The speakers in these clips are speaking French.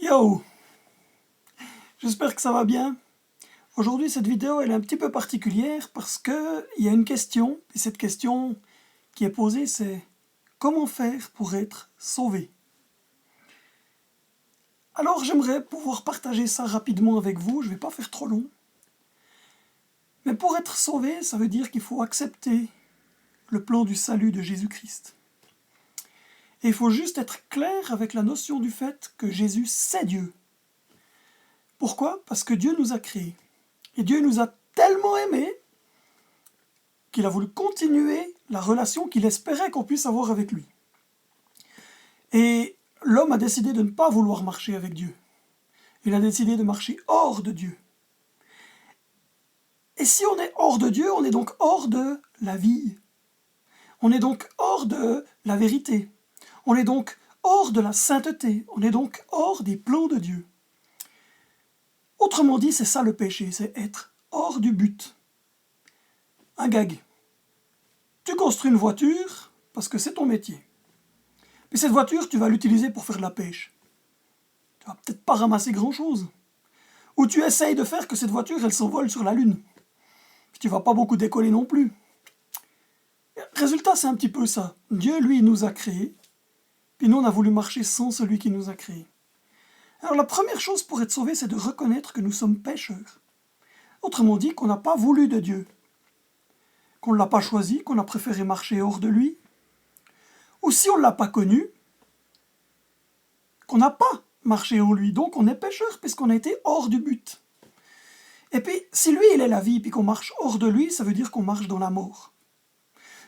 Yo, j'espère que ça va bien. Aujourd'hui, cette vidéo elle est un petit peu particulière parce qu'il y a une question, et cette question qui est posée, c'est comment faire pour être sauvé? Alors j'aimerais pouvoir partager ça rapidement avec vous, je ne vais pas faire trop long. Mais pour être sauvé, ça veut dire qu'il faut accepter le plan du salut de Jésus-Christ. Et il faut juste être clair avec la notion du fait que Jésus, c'est Dieu. Pourquoi? Parce que Dieu nous a créés. Et Dieu nous a tellement aimés qu'il a voulu continuer la relation qu'il espérait qu'on puisse avoir avec lui. Et l'homme a décidé de ne pas vouloir marcher avec Dieu. Il a décidé de marcher hors de Dieu. Et si on est hors de Dieu, on est donc hors de la vie. On est donc hors de la vérité. On est donc hors de la sainteté. On est donc hors des plans de Dieu. Autrement dit, c'est ça le péché, c'est être hors du but. Un gag. Tu construis une voiture parce que c'est ton métier. Puis cette voiture, tu vas l'utiliser pour faire de la pêche. Tu vas peut-être pas ramasser grand-chose. Ou tu essayes de faire que cette voiture, elle s'envole sur la Lune. Puis tu vas pas beaucoup décoller non plus. Résultat, c'est un petit peu ça. Dieu, lui, nous a créés. Puis nous, on a voulu marcher sans celui qui nous a créés. Alors la première chose pour être sauvé, c'est de reconnaître que nous sommes pécheurs. Autrement dit, qu'on n'a pas voulu de Dieu. Qu'on ne l'a pas choisi, qu'on a préféré marcher hors de lui. Ou si on ne l'a pas connu, qu'on n'a pas marché en lui. Donc on est pécheur puisqu'on a été hors du but. Et puis, si lui, il est la vie, puis qu'on marche hors de lui, ça veut dire qu'on marche dans la mort.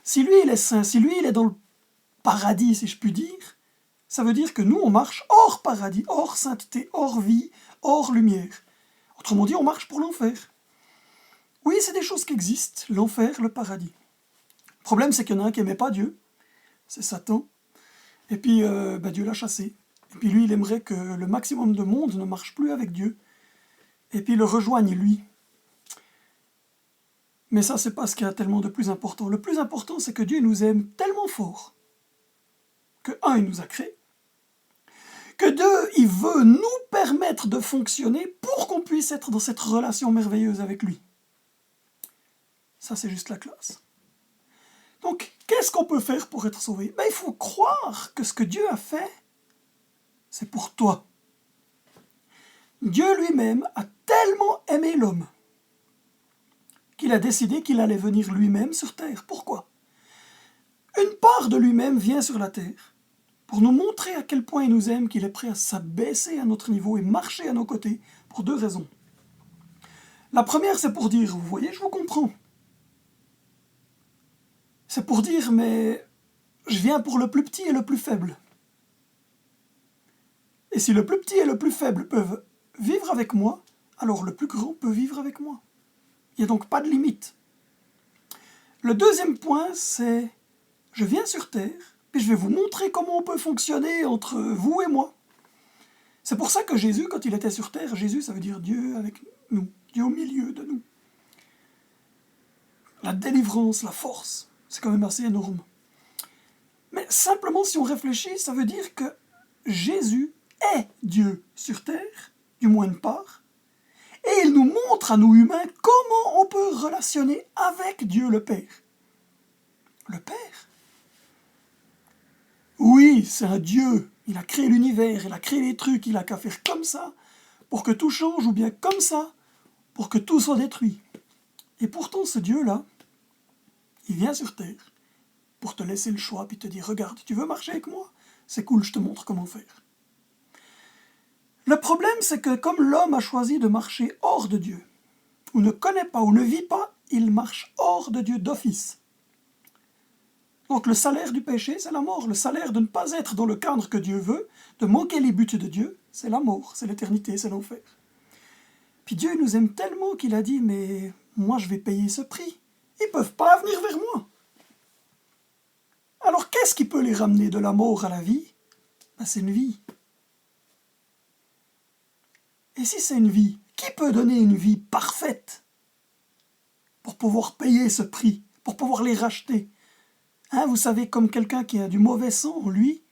Si lui, il est saint, si lui, il est dans le paradis, si je puis dire, ça veut dire que nous, on marche hors paradis, hors sainteté, hors vie, hors lumière. Autrement dit, on marche pour l'enfer. Oui, c'est des choses qui existent, l'enfer, le paradis. Le problème, c'est qu'il y en a un qui n'aimait pas Dieu, c'est Satan, et puis Dieu l'a chassé. Et puis lui, il aimerait que le maximum de monde ne marche plus avec Dieu, et puis le rejoigne lui. Mais ça, c'est pas ce qui est tellement de plus important. Le plus important, c'est que Dieu nous aime tellement fort que, un, il nous a créés, que deux, il veut nous permettre de fonctionner pour qu'on puisse être dans cette relation merveilleuse avec lui. Ça, c'est juste la classe. Donc, qu'est-ce qu'on peut faire pour être sauvé? Il faut croire que ce que Dieu a fait, c'est pour toi. Dieu lui-même a tellement aimé l'homme qu'il a décidé qu'il allait venir lui-même sur terre. Pourquoi? Une part de lui-même vient sur la terre pour nous montrer à quel point il nous aime, qu'il est prêt à s'abaisser à notre niveau et marcher à nos côtés pour deux raisons. La première, c'est pour dire, vous voyez, je vous comprends. C'est pour dire, mais je viens pour le plus petit et le plus faible. Et si le plus petit et le plus faible peuvent vivre avec moi, alors le plus grand peut vivre avec moi. Il n'y a donc pas de limite. Le deuxième point, c'est je viens sur Terre, puis je vais vous montrer comment on peut fonctionner entre vous et moi. C'est pour ça que Jésus, quand il était sur Terre, Jésus, ça veut dire Dieu avec nous, Dieu au milieu de nous. La délivrance, la force, c'est quand même assez énorme. Mais simplement, si on réfléchit, ça veut dire que Jésus est Dieu sur Terre, du moins une part, et il nous montre à nous humains comment on peut relationner avec Dieu le Père. Le Père? Oui, c'est un Dieu. Il a créé l'univers, il a créé les trucs, il a qu'à faire comme ça pour que tout change, ou bien comme ça pour que tout soit détruit. Et pourtant, ce Dieu-là, il vient sur Terre pour te laisser le choix, puis te dire, regarde, tu veux marcher avec moi? C'est cool, je te montre comment faire. Le problème, c'est que comme l'homme a choisi de marcher hors de Dieu, ou ne connaît pas, ou ne vit pas, il marche hors de Dieu d'office. Donc le salaire du péché, c'est la mort. Le salaire de ne pas être dans le cadre que Dieu veut, de manquer les buts de Dieu, c'est la mort, c'est l'éternité, c'est l'enfer. Puis Dieu nous aime tellement qu'il a dit, mais moi je vais payer ce prix. Ils ne peuvent pas venir vers moi. Alors qu'est-ce qui peut les ramener de la mort à la vie? C'est une vie. Et si c'est une vie, qui peut donner une vie parfaite pour pouvoir payer ce prix, pour pouvoir les racheter? Vous savez, comme quelqu'un qui a du mauvais sang en lui,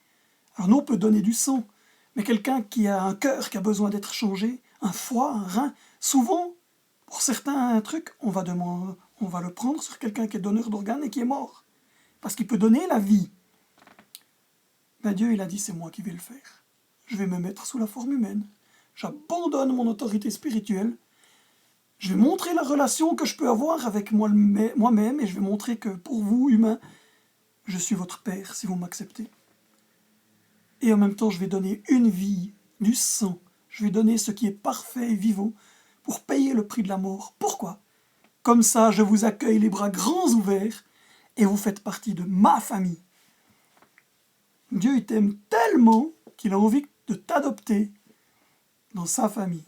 alors nous on peut donner du sang, mais quelqu'un qui a un cœur qui a besoin d'être changé, un foie, un rein. Souvent, pour certains trucs, on va le prendre sur quelqu'un qui est donneur d'organes et qui est mort. Parce qu'il peut donner la vie. Ben Dieu, il a dit, c'est moi qui vais le faire. Je vais me mettre sous la forme humaine. J'abandonne mon autorité spirituelle. Je vais montrer la relation que je peux avoir avec moi-même et je vais montrer que pour vous, humains, je suis votre Père si vous m'acceptez. Et en même temps, je vais donner une vie, du sang. Je vais donner ce qui est parfait et vivant pour payer le prix de la mort. Pourquoi ? Comme ça, je vous accueille les bras grands ouverts et vous faites partie de ma famille. Dieu, il t'aime tellement qu'il a envie de t'adopter dans sa famille.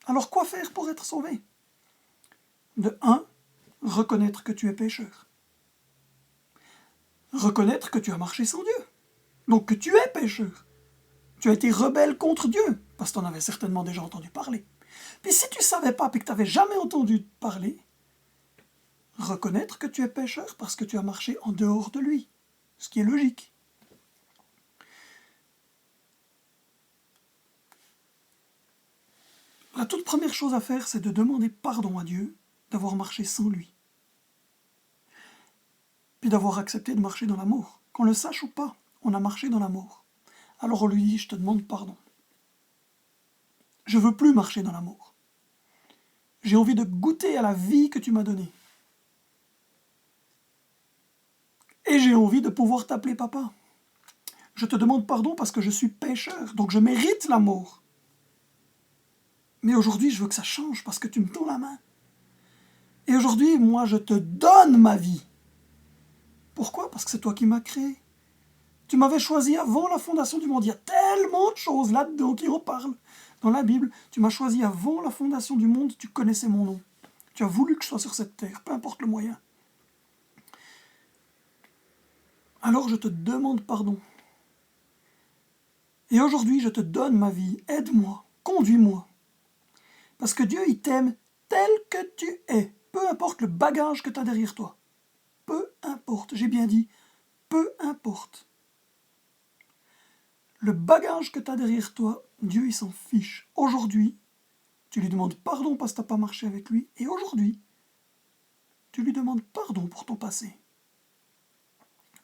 Alors quoi faire pour être sauvé ? De 1, reconnaître que tu es pécheur. Reconnaître que tu as marché sans Dieu. Donc que tu es pécheur. Tu as été rebelle contre Dieu, parce que tu en avais certainement déjà entendu parler. Puis si tu ne savais pas, puis que tu n'avais jamais entendu parler, reconnaître que tu es pécheur parce que tu as marché en dehors de lui, ce qui est logique. La toute première chose à faire, c'est de demander pardon à Dieu d'avoir marché sans lui. Puis d'avoir accepté de marcher dans la mort. Qu'on le sache ou pas, on a marché dans la mort. Alors on lui dit, je te demande pardon. Je veux plus marcher dans la mort. J'ai envie de goûter à la vie que tu m'as donnée. Et j'ai envie de pouvoir t'appeler papa. Je te demande pardon parce que je suis pécheur, donc je mérite la mort. Mais aujourd'hui, je veux que ça change parce que tu me tends la main. Et aujourd'hui, moi, je te donne ma vie. Pourquoi ? Parce que c'est toi qui m'as créé. Tu m'avais choisi avant la fondation du monde. Il y a tellement de choses là-dedans qui reparlent dans la Bible. Tu m'as choisi avant la fondation du monde, tu connaissais mon nom. Tu as voulu que je sois sur cette terre, peu importe le moyen. Alors je te demande pardon. Et aujourd'hui, je te donne ma vie. Aide-moi, conduis-moi. Parce que Dieu, il t'aime tel que tu es. Peu importe le bagage que tu as derrière toi. Peu importe, j'ai bien dit, peu importe. Le bagage que tu as derrière toi, Dieu, il s'en fiche. Aujourd'hui, tu lui demandes pardon parce que tu n'as pas marché avec lui. Et aujourd'hui, tu lui demandes pardon pour ton passé.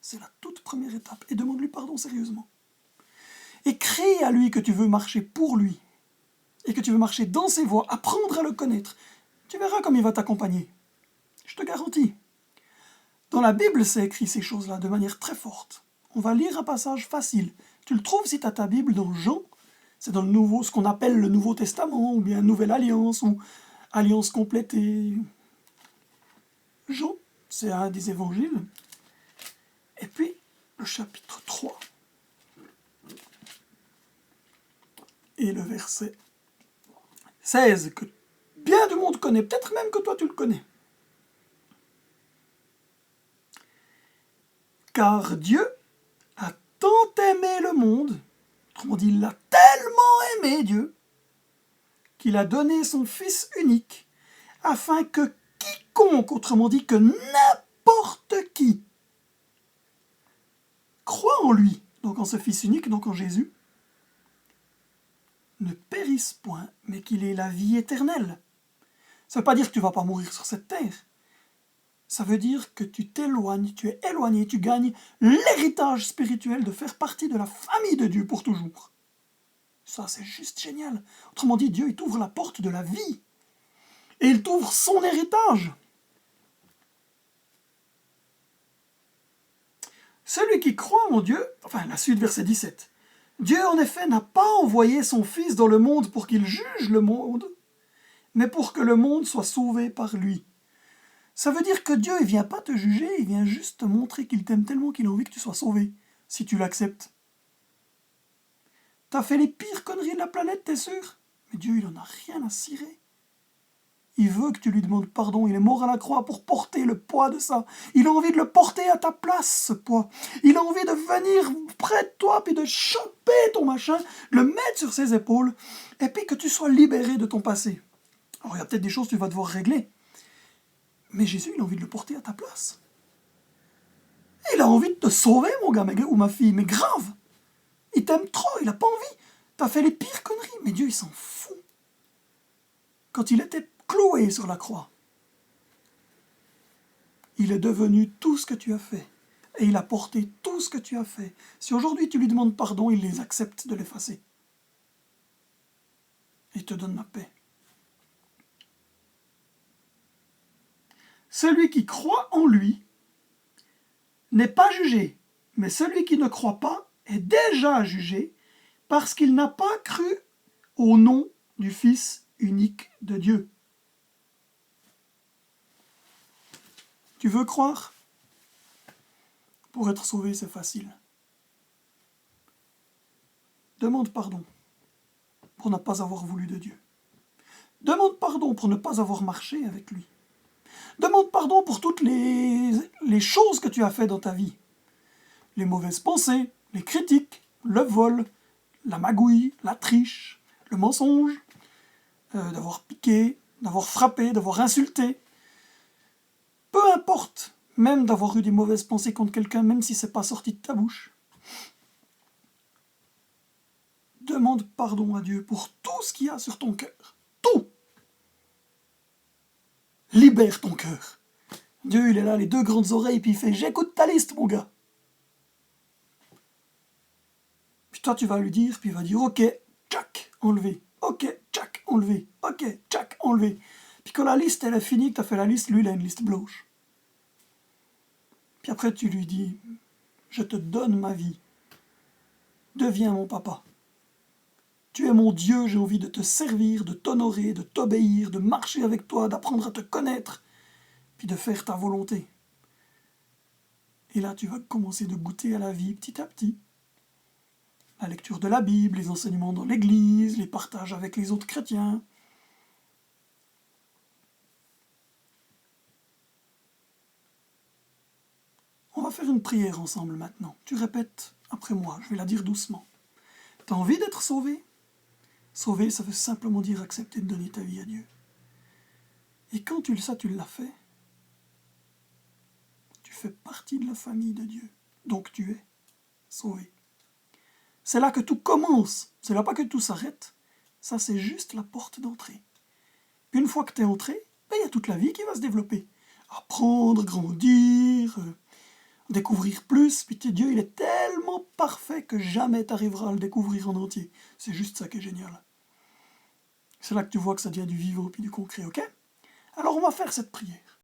C'est la toute première étape. Et demande-lui pardon sérieusement. Et crie à lui que tu veux marcher pour lui. Et que tu veux marcher dans ses voies, apprendre à le connaître. Tu verras comme il va t'accompagner. Je te garantis. Dans la Bible, c'est écrit ces choses-là de manière très forte. On va lire un passage facile. Tu le trouves si tu as ta Bible dans Jean. C'est dans ce qu'on appelle le Nouveau Testament, ou bien Nouvelle Alliance, ou Alliance complétée. Jean, c'est un des évangiles. Et puis, le chapitre 3. Et le verset 16, que bien du monde connaît, peut-être même que toi tu le connais. Car Dieu a tant aimé le monde, autrement dit, il l'a tellement aimé, Dieu, qu'il a donné son Fils unique, afin que quiconque, autrement dit que n'importe qui, croit en lui, donc en ce Fils unique, donc en Jésus, ne périsse point, mais qu'il ait la vie éternelle. Ça ne veut pas dire que tu ne vas pas mourir sur cette terre. Ça veut dire que tu t'éloignes, tu es éloigné, tu gagnes l'héritage spirituel de faire partie de la famille de Dieu pour toujours. Ça, c'est juste génial. Autrement dit, Dieu, il t'ouvre la porte de la vie. Et il t'ouvre son héritage. Celui qui croit en Dieu, enfin la suite verset 17, Dieu en effet n'a pas envoyé son Fils dans le monde pour qu'il juge le monde, mais pour que le monde soit sauvé par lui. Ça veut dire que Dieu ne vient pas te juger, il vient juste te montrer qu'il t'aime tellement qu'il a envie que tu sois sauvé, si tu l'acceptes. T'as fait les pires conneries de la planète, t'es sûr ? Mais Dieu, il en a rien à cirer. Il veut que tu lui demandes pardon, il est mort à la croix pour porter le poids de ça. Il a envie de le porter à ta place, ce poids. Il a envie de venir près de toi, puis de choper ton machin, de le mettre sur ses épaules, et puis que tu sois libéré de ton passé. Alors il y a peut-être des choses que tu vas devoir régler, mais Jésus, il a envie de le porter à ta place. Il a envie de te sauver, mon gars ou ma fille, mais grave. Il t'aime trop, il n'a pas envie. Tu as fait les pires conneries, mais Dieu, il s'en fout. Quand il était cloué sur la croix, il est devenu tout ce que tu as fait. Et il a porté tout ce que tu as fait. Si aujourd'hui tu lui demandes pardon, il les accepte de l'effacer. Il te donne la paix. Celui qui croit en lui n'est pas jugé, mais celui qui ne croit pas est déjà jugé parce qu'il n'a pas cru au nom du Fils unique de Dieu. Tu veux croire? Pour être sauvé, c'est facile. Demande pardon pour ne pas avoir voulu de Dieu. Demande pardon pour ne pas avoir marché avec lui. Demande pardon pour toutes les choses que tu as fait dans ta vie. Les mauvaises pensées, les critiques, le vol, la magouille, la triche, le mensonge, d'avoir piqué, d'avoir frappé, d'avoir insulté. Peu importe, même d'avoir eu des mauvaises pensées contre quelqu'un, même si c'est pas sorti de ta bouche. Demande pardon à Dieu pour tout ce qu'il y a sur ton cœur. Tout! Libère ton cœur. Dieu, il est là, les deux grandes oreilles, puis il fait « J'écoute ta liste, mon gars !» Puis toi, tu vas lui dire, puis il va dire « Ok, tchac, enlevé. Ok, tchac, enlevé. Ok, tchac, enlevé. » Puis quand la liste, elle est finie, que tu as fait la liste, lui, il a une liste blanche. Puis après, tu lui dis « Je te donne ma vie. Deviens mon papa. Tu es mon Dieu, j'ai envie de te servir, de t'honorer, de t'obéir, de marcher avec toi, d'apprendre à te connaître, puis de faire ta volonté. » Et là, tu vas commencer de goûter à la vie petit à petit. La lecture de la Bible, les enseignements dans l'Église, les partages avec les autres chrétiens. On va faire une prière ensemble maintenant. Tu répètes après moi, je vais la dire doucement. T'as envie d'être sauvé? Sauvé, ça veut simplement dire accepter de donner ta vie à Dieu. Et quand tu l'as fait, tu fais partie de la famille de Dieu. Donc tu es sauvé. C'est là que tout commence. C'est là pas que tout s'arrête. Ça, c'est juste la porte d'entrée. Une fois que tu es entré, il y a toute la vie qui va se développer. Apprendre, grandir, découvrir plus. Puis Dieu, il est tellement parfait que jamais tu arriveras à le découvrir en entier. C'est juste ça qui est génial. C'est là que tu vois que ça devient du vivant puis du concret, ok? Alors on va faire cette prière.